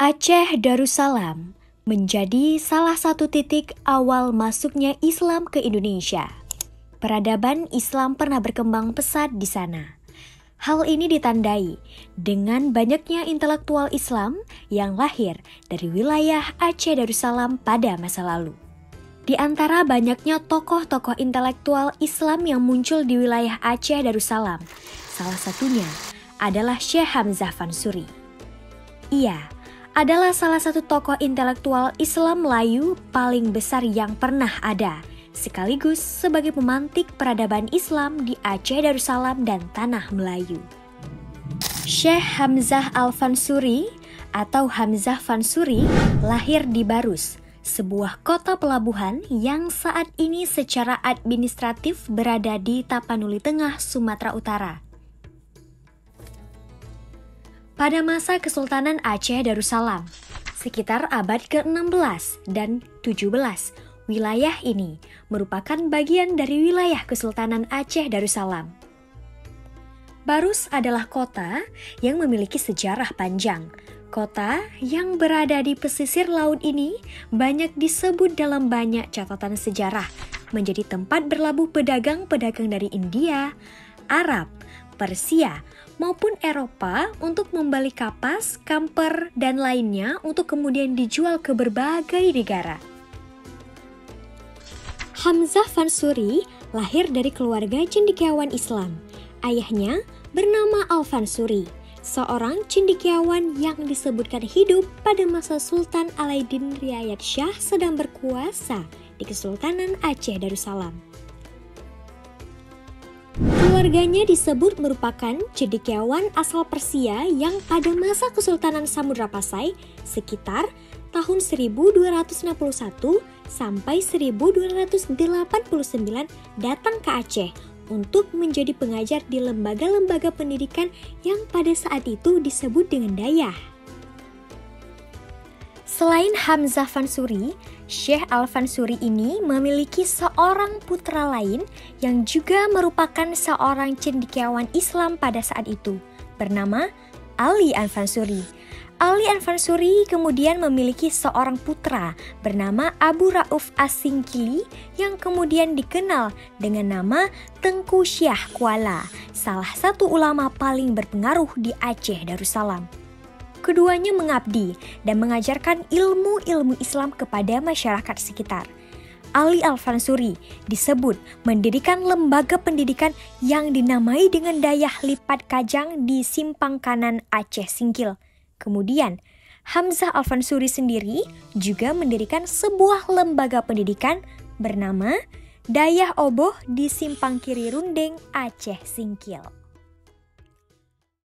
Aceh Darussalam menjadi salah satu titik awal masuknya Islam ke Indonesia. Peradaban Islam pernah berkembang pesat di sana. Hal ini ditandai dengan banyaknya intelektual Islam yang lahir dari wilayah Aceh Darussalam pada masa lalu. Di antara banyaknya tokoh-tokoh intelektual Islam yang muncul di wilayah Aceh Darussalam, salah satunya adalah Syekh Hamzah Fansuri. Ia adalah salah satu tokoh intelektual Islam Melayu paling besar yang pernah ada, sekaligus sebagai pemantik peradaban Islam di Aceh Darussalam dan Tanah Melayu. Syekh Hamzah Al-Fansuri atau Hamzah Fansuri lahir di Barus, sebuah kota pelabuhan yang saat ini secara administratif berada di Tapanuli Tengah, Sumatera Utara. Pada masa Kesultanan Aceh Darussalam, sekitar abad ke-16 dan 17, wilayah ini merupakan bagian dari wilayah Kesultanan Aceh Darussalam. Barus adalah kota yang memiliki sejarah panjang. Kota yang berada di pesisir laut ini banyak disebut dalam banyak catatan sejarah menjadi tempat berlabuh pedagang-pedagang dari India, Arab, Persia, maupun Eropa untuk membeli kapas, kamper, dan lainnya untuk kemudian dijual ke berbagai negara. Hamzah Fansuri lahir dari keluarga cendekiawan Islam. Ayahnya bernama Al-Fansuri, seorang cendekiawan yang disebutkan hidup pada masa Sultan Alaidin Riayat Shah sedang berkuasa di Kesultanan Aceh Darussalam. Keluarganya disebut merupakan cendekiawan asal Persia yang pada masa Kesultanan Samudra Pasai sekitar tahun 1261 sampai 1289 datang ke Aceh untuk menjadi pengajar di lembaga-lembaga pendidikan yang pada saat itu disebut dengan Dayah. Selain Hamzah Fansuri, Syekh Al-Fansuri ini memiliki seorang putra lain yang juga merupakan seorang cendekiawan Islam pada saat itu, bernama Ali Al-Fansuri. Ali Al-Fansuri kemudian memiliki seorang putra bernama Abu Rauf As-Singkili yang kemudian dikenal dengan nama Tengku Syah Kuala, salah satu ulama paling berpengaruh di Aceh Darussalam. Keduanya mengabdi dan mengajarkan ilmu-ilmu Islam kepada masyarakat sekitar. Ali Al-Fansuri disebut mendirikan lembaga pendidikan yang dinamai dengan Dayah Lipat Kajang di Simpang Kanan Aceh Singkil. Kemudian, Hamzah Al-Fansuri sendiri juga mendirikan sebuah lembaga pendidikan bernama Dayah Oboh di Simpang Kiri Rundeng, Aceh Singkil.